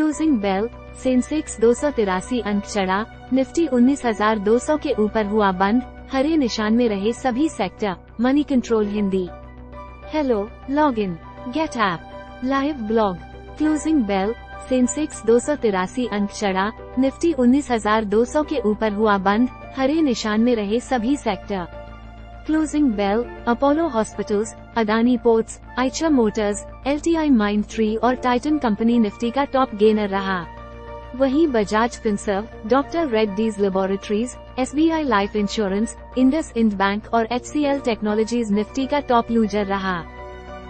Closing bell, Sensex 283 अंक चढ़ा, Nifty 19,200 के ऊपर हुआ बंद, हरे निशान में रहे सभी sector. Moneycontrol Hindi. Hello, log in, get app, live blog. Closing bell, Sensex 283 अंक चढ़ा, निफ्टी 19,200 के ऊपर हुआ बंद, हरे निशान में रहे सभी sector. Closing bell, Apollo Hospitals, Adani Ports, Eicher Motors, LTI Mindtree और टाइटन कंपनी निफ्टी का टॉप गेनर रहा। वहीं Bajaj Finserv, doctor Reddy's laboratories, SBI life insurance, IndusInd bank और HCL टेक्नोलॉजीज निफ्टी का टॉप लूजर रहा।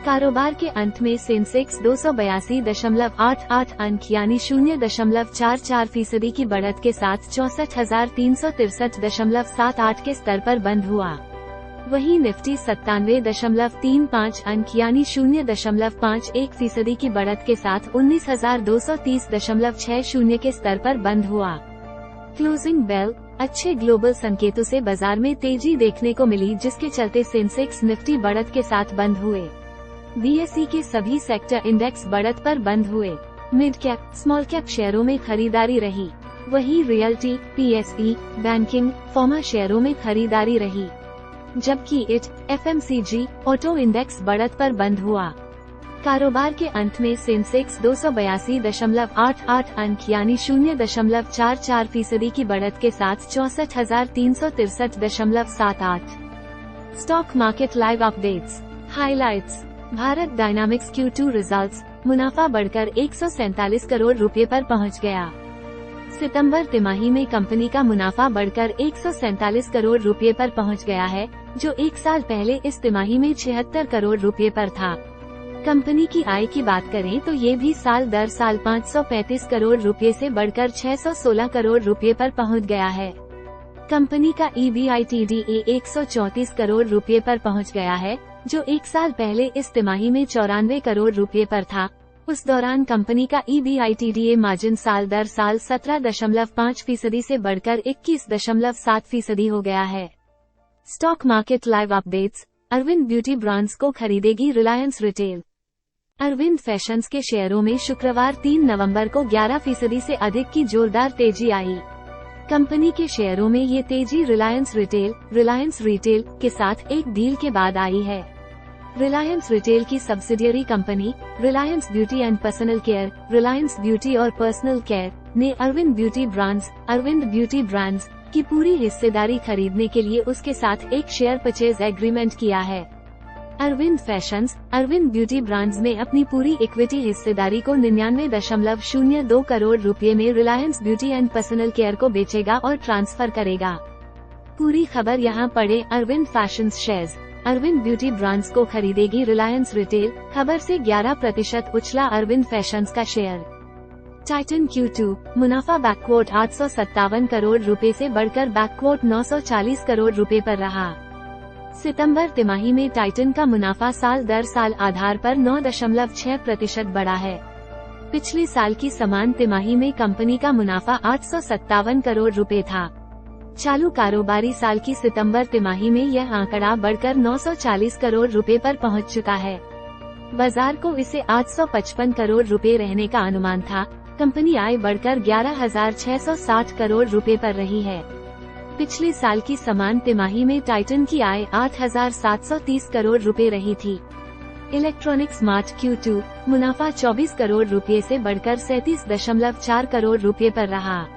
कारोबार के अंत में सेंसेक्स 282.88 अंक यानी 0.44% की बढ़त के साथ 64,363.78 के स्तर पर बंद हुआ। वहीं निफ्टी 97.35 अंक यानी 0.51% की बढ़त के साथ 19,230.60 के स्तर पर बंद हुआ। क्लोजिंग बेल, अच्छे ग्लोबल संकेतों से बाजार में तेजी देखने को मिली, जिसके चलते सेंसेक्स निफ्टी बढ़त के साथ बंद हुए। BSE के सभी सेक्टर इंडेक्स बढ़त पर बंद हुए। मिड कैप, स्मॉल कैप शेयरों में खरीदारी रही। वहीं रियल्टी, PSE, बैंकिंग, फार्मा शेयरों में खरीदारी रही, जबकि इट, FMCG, ऑटो इंडेक्स बढ़त पर बंद हुआ। कारोबार के अंत में सेंसेक्स 282.88 अंक यानी 0.44% की बढ़त के साथ 64,363.78। Stock market live updates, highlights. Bharat dynamics Q2 results, मुनाफा बढ़कर 147 करोड़ रुपए पर पहुंच गया। सितंबर तिमाही में कंपनी का मुनाफा बढ़कर 147 करोड़ रुपए पर पहुंच गया है, जो एक साल पहले इस तिमाही में 76 करोड़ रुपए पर था। कंपनी की आय की बात करें तो ये भी साल दर साल 535 करोड़ रुपए से बढ़कर 616 करोड़ रुपए पर पहुंच गया है। कंपनी का EBITDA 134 करोड़ रुपए पर पहुंच गया है, जो एक साल पहले इस तिमाही में 94 करोड़ रुपए पर था। उस दौरान कंपनी का EBITDA मार्जिन साल दर साल 17.5% से बढ़कर 21.7% हो गया है। Stock market live updates, Arvind beauty brands को खरीदेगी रिलायंस रिटेल। अरविंद फैशंस के शेयरों में शुक्रवार 3 नवंबर को 11% से अधिक की जोरदार तेजी आई। कंपनी के शेयरों में ये तेजी रिलायंस रिटेल के साथ एक डील के बाद आई है। रिलायंस रिटेल की subsidiary company Reliance beauty and personal care, Reliance beauty और पर्सनल केयर ने अरविंद ब्यूटी ब्रांड्स की पूरी हिस्सेदारी खरीदने के लिए उसके साथ एक शेयर परचेज एग्रीमेंट किया है। Arvind Fashions, Arvind beauty brands में अपनी पूरी इक्विटी हिस्सेदारी को 99.02 करोड़ रुपए में Reliance beauty and personal care को बेचेगा और ट्रांसफर करेगा। पूरी खबर यहाँ पढ़े। Arvind Fashions shares, Arvind beauty brands को खरीदेगी रिलायंस रिटेल, खबर से 11% उछला अरविंद फैशंस का शेयर। टाइटन Q2 मुनाफा बैकवॉट 857 करोड़ रुपए से बढ़कर बैकवॉट 940 करोड़ रुपए पर रहा। सितंबर तिमाही में टाइटन का मुनाफा साल दर साल आधार पर 9.6% बढ़ा है। पिछले साल की समान तिमाही में कंपनी का मुनाफा 857 करोड़ रुपए था। चालू कारोबारी साल की सितंबर तिमाही में यह आंकड़ा बढ़कर 940 करोड़ रुपए पर पहुंच चुका है। बाजार को इसे 855 करोड़ रुपए रहने का अनुमान था। कंपनी आय बढ़कर 11,660 करोड़ रुपए पर रही है। पिछले साल की समान तिमाही में टाइटन की आय 8,730 करोड़ रुपए रही थी। इलेक्ट्रॉनिक्स मार्ट Q2 मुनाफा 24 करोड़ रुपए से बढ़कर 37.4 करोड़ रुपए पर रहा।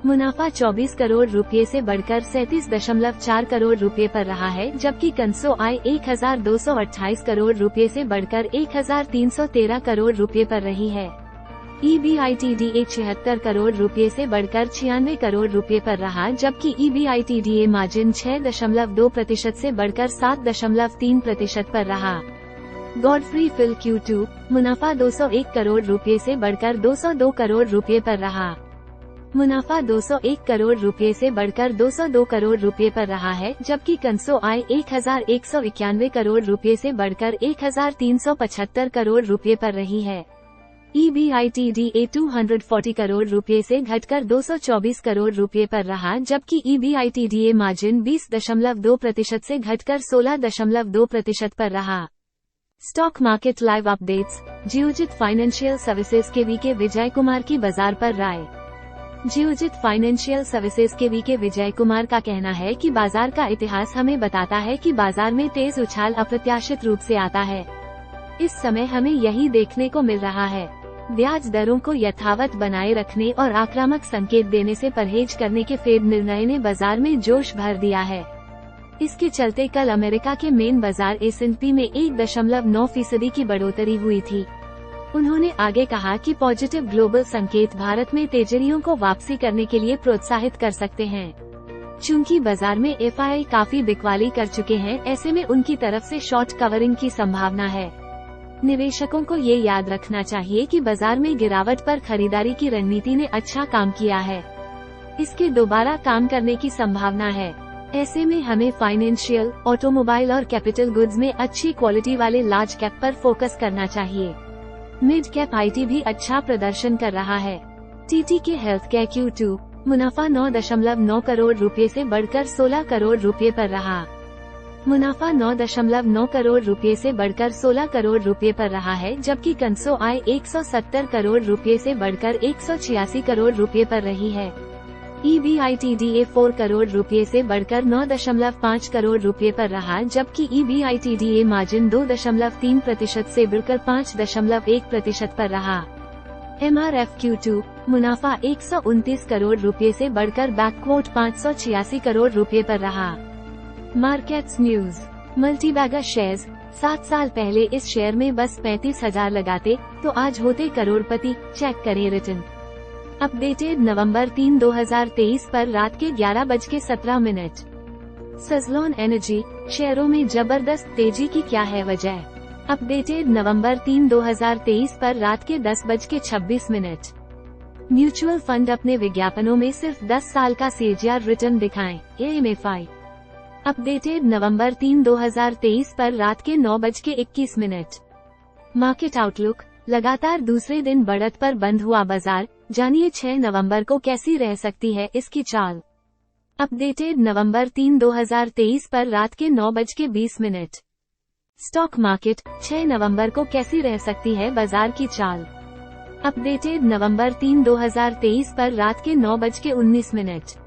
मुनाफा 24 करोड़ रुपए से बढ़कर 37.4 करोड़ रुपए पर रहा है, जबकि कंसो आय 1,228 करोड़ रुपए से बढ़कर 1,313 करोड़ रुपए पर रही है। EBITDA 76 करोड़ रुपए से बढ़कर 96 करोड़ रुपए पर रहा, जबकि EBITDA मार्जिन 6.2% से बढ़कर 7.3% पर रहा। गॉडफ्री फिल Q2 मुनाफा 201 करोड़ रुपए से बढ़कर 202 करोड़ रुपए पर रहा। मुनाफा 201 करोड़ रुपए से बढ़कर 202 करोड़ रुपए पर रहा है, जबकि कंसो आय 1,191 करोड़ रुपए से बढ़कर 1,375 करोड़ रुपए पर रही है। EBITDA 240 करोड़ रुपए से घटकर 224 करोड़ रुपए पर रहा, जबकि EBITDA मार्जिन 20.2% से घटकर 16.2% पर रहा। Stock market live updates. Geojit financial services के वीके विजय कुमार की बाजार पर राय। जियोजित फाइनेंशियल सर्विसेज के वीके विजय कुमार का कहना है कि बाजार का इतिहास हमें बताता है कि बाजार में तेज उछाल अप्रत्याशित रूप से आता है। इस समय हमें यही देखने को मिल रहा है। ब्याज दरों को यथावत बनाए रखने और आक्रामक संकेत देने से परहेज करने के फेड निर्णय ने बाजार में जोश भर दिया है। इसके चलते कल अमेरिका के मेन बाजार S&P में 1.9% की बढ़ोतरी हुई थी। उन्होंने आगे कहा कि पॉजिटिव ग्लोबल संकेत भारत में तेजरियों को वापसी करने के लिए प्रोत्साहित कर सकते हैं। चूंकि बाजार में FII काफी बिकवाली कर चुके हैं, ऐसे में उनकी तरफ से शॉर्ट कवरिंग की संभावना है। निवेशकों को ये याद रखना चाहिए कि बाजार में गिरावट पर खरीदारी की रणनीति ने अच्छा काम किया है। इसके दोबारा काम करने की संभावना है। ऐसे में हमें फाइनेंशियल, ऑटोमोबाइल और कैपिटल गुड्स में अच्छी क्वालिटी वाले लार्ज कैप पर फोकस करना चाहिए। मिड कैप IT भी अच्छा प्रदर्शन कर रहा है। TTK हेल्थ केयर Q2 मुनाफा 9.9 करोड़ रुपए से बढ़कर 16 करोड़ रुपए पर रहा। मुनाफा 9.9 करोड़ रुपए से बढ़कर 16 करोड़ रुपए पर रहा है, जबकि कंसो आय 170 करोड़ रुपए से बढ़कर 186 करोड़ रुपए पर रही है। EBITDA 4 करोड़ रुपए से बढ़कर 9.5 करोड़ रुपए पर रहा, जबकि EBITDA मार्जिन 2.3% से बढ़कर 5.1% पर रहा। MRF Q2 मुनाफा 129 करोड़ रुपए से बढ़कर बैकवॉट 586 करोड़ रुपए पर रहा। Markets news. Multibagger shares. 7 साल पहले इस शेयर में बस 35,000 लगाते तो आज होते करोड़पति। चेक करें रिटर्न। अपडेटेड नवंबर 3, 2023 पर रात के 11:17। सजलॉन एनर्जी शेयरों में जबरदस्त तेजी की क्या है वजह? अपडेटेड नवंबर 3, 2023 पर रात के 10:26। म्यूचुअल फंड अपने विज्ञापनों में सिर्फ 10 साल का CAGR रिटर्न दिखाएं। AMFI। अपडेटेड नवंबर 3, 2023 पर रात के 9:21। Market outlook. लगातार दूसरे दिन बढ़त पर बंद हुआ बाजार, जानिए 6 नवंबर को कैसी रह सकती है इसकी चाल। अपडेटेड नवंबर 3, 2023 पर रात के 9:20। स्टॉक मार्केट 6 नवंबर को कैसी रह सकती है बाजार की चाल। अपडेटेड नवंबर 3, 2023 पर रात के 9:19।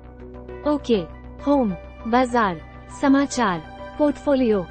ओके। होम बाजार समाचार पोर्टफोलियो।